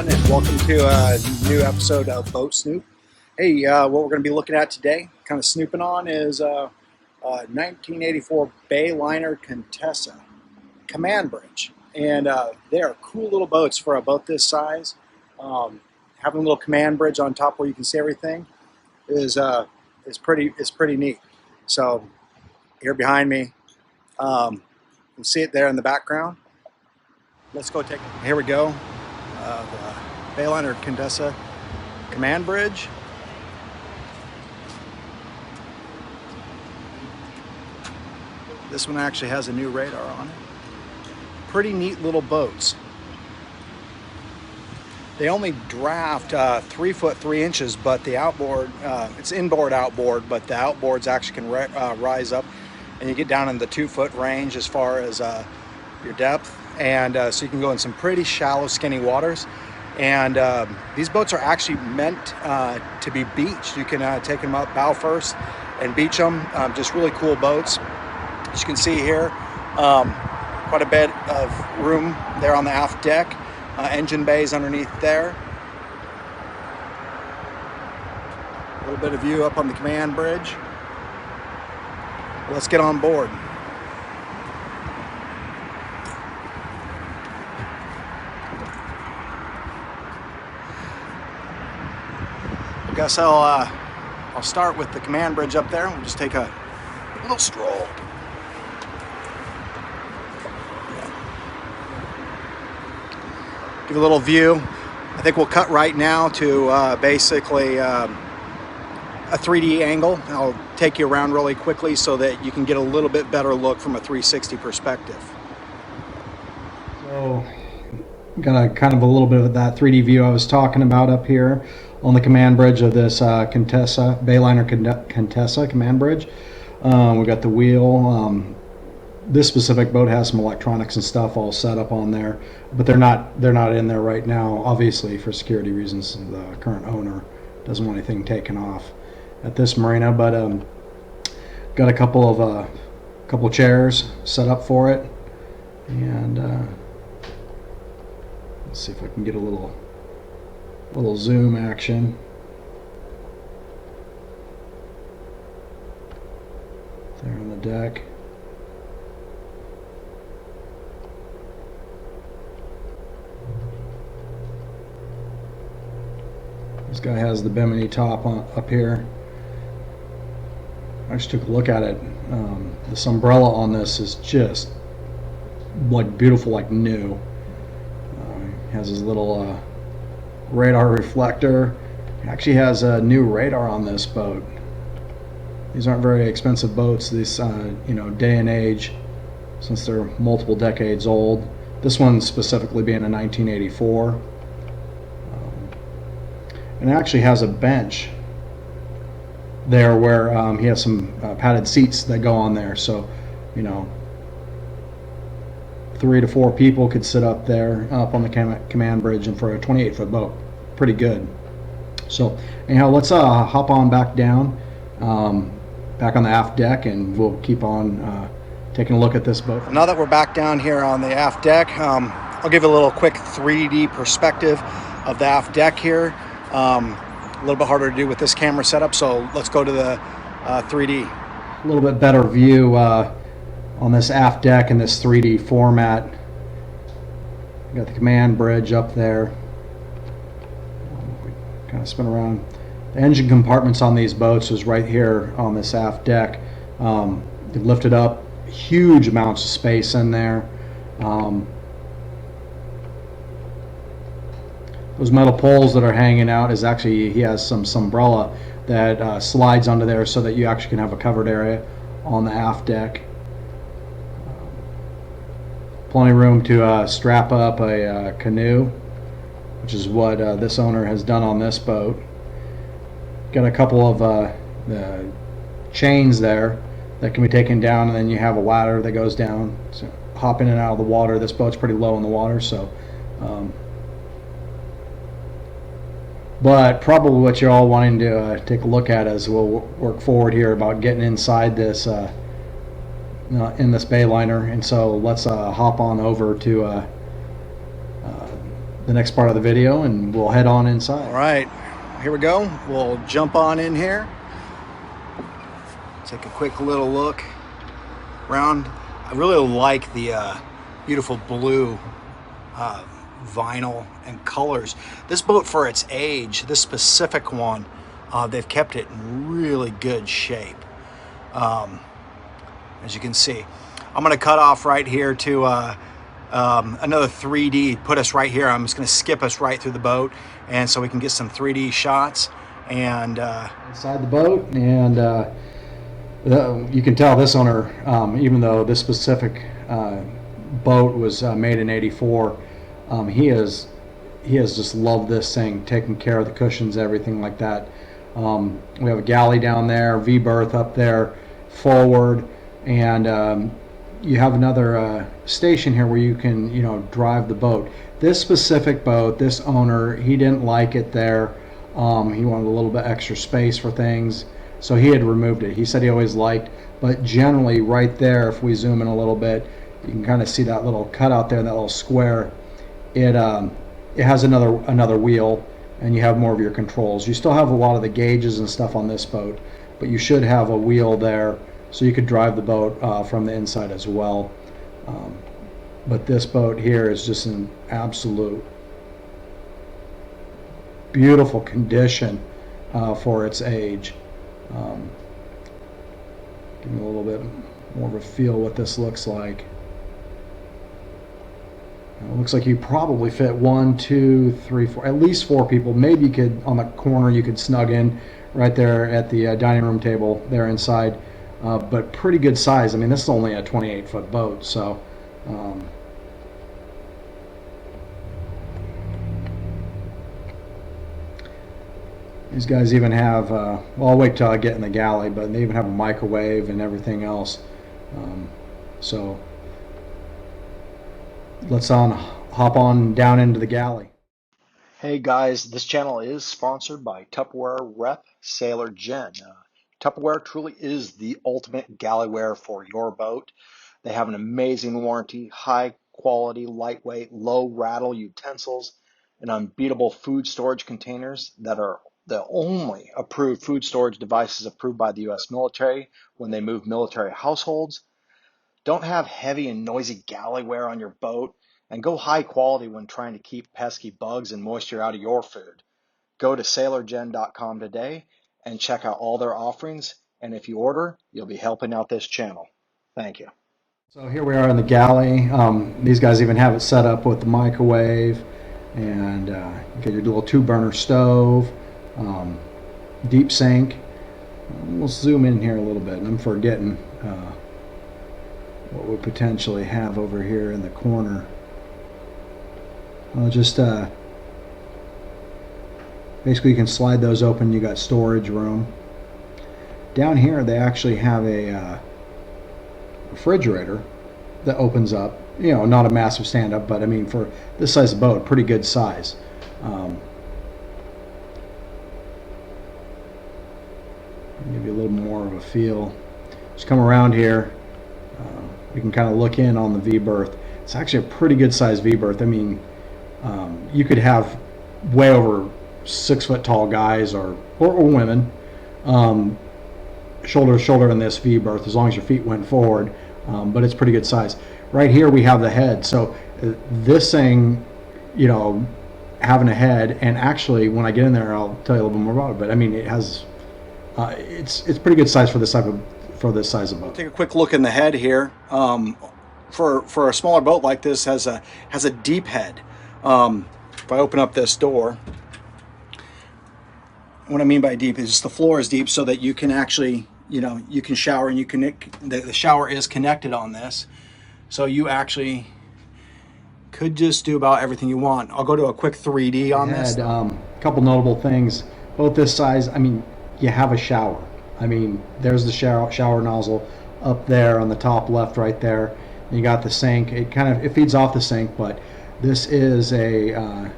everyone, and welcome to a new episode of Boat Snoop. Hey, what we're going to be looking at today, kind of snooping on, is a 1984 Bayliner Contessa command bridge. And they are cool little boats for a boat this size. Having a little command bridge on top where you can see everything is pretty neat. So here behind me, you can see it there in the background. Let's go take it. Here we go. The Bayliner Contessa command bridge. This one actually has a new radar on it. Pretty neat little boats. They only draft 3 foot 3 inches, but the outboard, it's inboard outboard, but the outboards actually can rise up, and you get down in the 2 foot range as far as your depth. And so you can go in some pretty shallow, skinny waters. And these boats are actually meant to be beached. You can take them up bow first and beach them. Just really cool boats. As you can see here, quite a bit of room there on the aft deck. Engine bays underneath there. A little bit of view up on the command bridge. Let's get on board. I guess I'll start with the command bridge up there. We'll just take a little stroll. Give a little view. I think we'll cut right now to basically a 3D angle. I'll take you around really quickly so that you can get a little bit better look from a 360 perspective. So, got a kind of a little bit of that 3D view I was talking about up here on the command bridge of this Contessa, Bayliner Contessa command bridge. We got the wheel. This specific boat has some electronics and stuff all set up on there, but they're not in there right now, obviously for security reasons. The current owner doesn't want anything taken off at this marina, but got a couple chairs set up for it, and let's see if I can get a little zoom action. There on the deck. This guy has the bimini top up here. I just took a look at it. This umbrella on this is just like beautiful, like new. Has his little radar reflector. It actually has a new radar on this boat. These aren't very expensive boats this day and age, since they're multiple decades old. This one specifically being a 1984. And it actually has a bench there where he has some padded seats that go on there, so 3 to 4 people could sit up there up on the command bridge, and for a 28-foot boat, pretty good. So anyhow, let's hop on back down, back on the aft deck, and we'll keep on taking a look at this boat. Now that we're back down here on the aft deck, I'll give you a little quick 3D perspective of the aft deck here. A little bit harder to do with this camera setup, so let's go to the 3D. A little bit better view on this aft deck in this 3D format. We got the command bridge up there. We kind of spin around. The engine compartments on these boats is right here on this aft deck. They've lifted up huge amounts of space in there. Those metal poles that are hanging out is actually, he has some umbrella that slides onto there so that you actually can have a covered area on the aft deck. Plenty of room to strap up a canoe, which is what this owner has done on this boat. Got a couple of the chains there that can be taken down, and then you have a ladder that goes down. So hop in and out of the water. This boat's pretty low in the water, so but probably what you're all wanting to take a look at as we'll work forward here about getting inside this in this Bayliner. And so let's hop on over to the next part of the video, and we'll head on inside. All right, here we go. We'll jump on in here. Take a quick little look around. I really like the beautiful blue vinyl and colors. This boat, for its age, this specific one, they've kept it in really good shape. As you can see, I'm going to cut off right here to another 3D, put us right here. I'm just going to skip us right through the boat, and so we can get some 3D shots. And inside the boat, and you can tell this owner, even though this specific boat was made in '84, he has just loved this thing, taking care of the cushions, everything like that. We have a galley down there, V-berth up there, forward, and you have another station here where you can, drive the boat. This specific boat, this owner, he didn't like it there. He wanted a little bit extra space for things, so he had removed it. He said he always liked, but generally right there, if we zoom in a little bit, you can kind of see that little cutout there, that little square. It has another wheel, and you have more of your controls. You still have a lot of the gauges and stuff on this boat, but you should have a wheel there, so you could drive the boat from the inside as well. But this boat here is just in absolute beautiful condition for its age. Give me a little bit more of a feel what this looks like. It looks like you probably fit 1, 2, 3, 4, at least 4 people. Maybe you could, on the corner, you could snug in right there at the dining room table there inside. But pretty good size. I mean, this is only a 28-foot boat, so these guys even have, well, I'll wait till I get in the galley, but they even have a microwave and everything else. So let's hop on down into the galley. hey guys, this channel is sponsored by Tupperware Rep Sailor Jen. Tupperware truly is the ultimate galleyware for your boat. They have an amazing warranty, high quality, lightweight, low rattle utensils, and unbeatable food storage containers that are the only approved food storage devices approved by the U.S. military when they move military households. Don't have heavy and noisy galleyware on your boat, and go high quality when trying to keep pesky bugs and moisture out of your food. Go to sailorgen.com today and check out all their offerings, and if you order, you'll be helping out this channel. Thank you. So here we are in the galley. These guys even have it set up with the microwave, and you get your little 2-burner stove, deep sink. We'll zoom in here a little bit, and I'm forgetting what we potentially have over here in the corner. I'll just basically you can slide those open. You got storage room. Down here they actually have a refrigerator that opens up. Not a massive stand-up, but I mean for this size of boat, pretty good size. Give you a little more of a feel. Just come around here. You can kind of look in on the V-berth. It's actually a pretty good size V-berth. I mean, you could have way over 6-foot tall guys or women shoulder to shoulder in this V-berth as long as your feet went forward, but it's pretty good size. Right here we have the head. So this thing, having a head, and actually when I get in there I'll tell you a little bit more about it, but I mean it has it's pretty good size for this size of boat. Take a quick look in the head here. For a smaller boat like this, has a deep head. If I open up this door, what I mean by deep is the floor is deep so that you can actually, you can shower, and the shower is connected on this, so you actually could just do about everything you want. I'll go to a quick 3D on this. A couple notable things. Both this size, I mean, you have a shower. I mean, there's the shower nozzle up there on the top left right there. You got the sink. It feeds off the sink, but this is a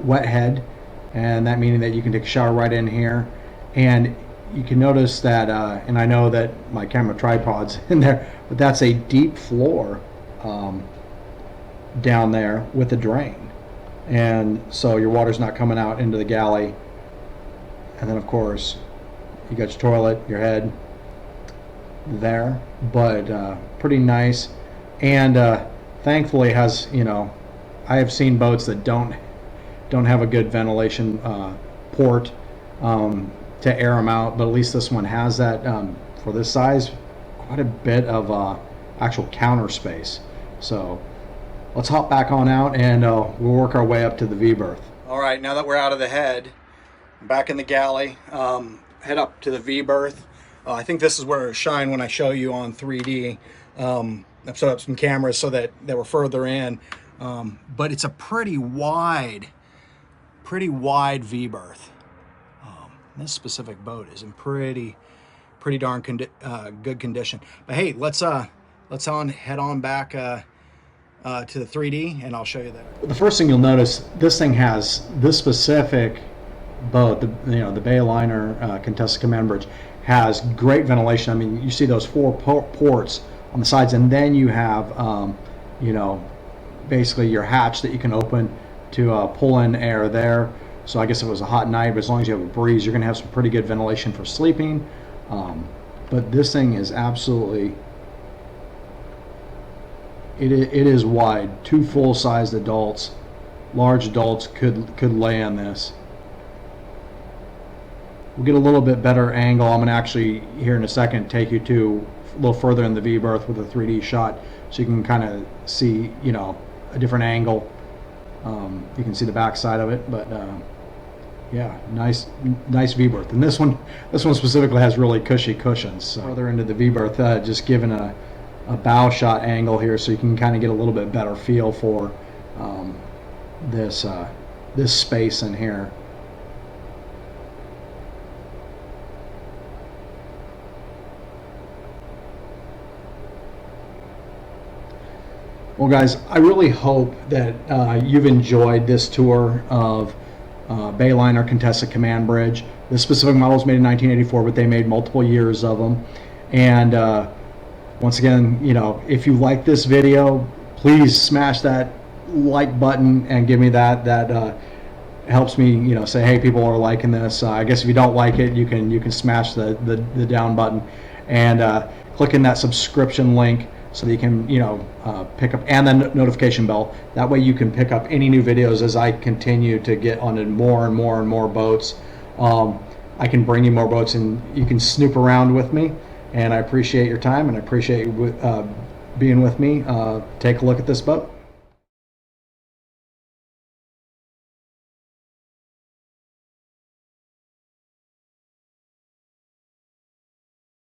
wet head, and that meaning that you can take a shower right in here. And you can notice that, and I know that my camera tripod's in there, but that's a deep floor down there with a drain. and so your water's not coming out into the galley. And then of course you got your toilet, your head there, but pretty nice. And thankfully has, you know, I have seen boats that don't have a good ventilation port to air them out, but at least this one has that. For this size, quite a bit of actual counter space. So let's hop back on out and we'll work our way up to the V-berth. All right, now that we're out of the head, back in the galley, head up to the V-berth. I think this is where it'll shine when I show you on 3D. I've set up some cameras so that we're further in, but it's a pretty wide V-berth. This specific boat is in pretty darn good condition. But hey, let's head on back to the 3D, and I'll show you that. The first thing you'll notice, this thing has this specific boat, the Bayliner Contessa Command Bridge, has great ventilation. I mean, you see those 4 ports on the sides, and then you have basically your hatch that you can open to pull in air there. So I guess if it was a hot night, but as long as you have a breeze, you're going to have some pretty good ventilation for sleeping. But this thing is absolutely, it is wide. 2 full-sized adults, large adults could lay on this. We'll get a little bit better angle. I'm going to actually, here in a second, take you to a little further in the V-berth with a 3D shot, so you can kind of see, you know, a different angle. You can see the back side of it, but yeah, nice V-berth. And this one specifically has really cushy cushions. So further into the V-berth, just given a bow shot angle here, so you can kind of get a little bit better feel for this space in here. Well, guys, I really hope that you've enjoyed this tour of Bayliner Contessa Command Bridge. This specific model was made in 1984, but they made multiple years of them. And once again, you know, if you like this video, please smash that like button and give me that. That helps me, you know, say, hey, people are liking this. I guess if you don't like it, you can smash the down button and click in that subscription link, so that you can, you know, pick up, and then notification bell. That way you can pick up any new videos as I continue to get onto more and more boats. I can bring you more boats, and you can snoop around with me. And I appreciate your time, and I appreciate you being with me. Take a look at this boat.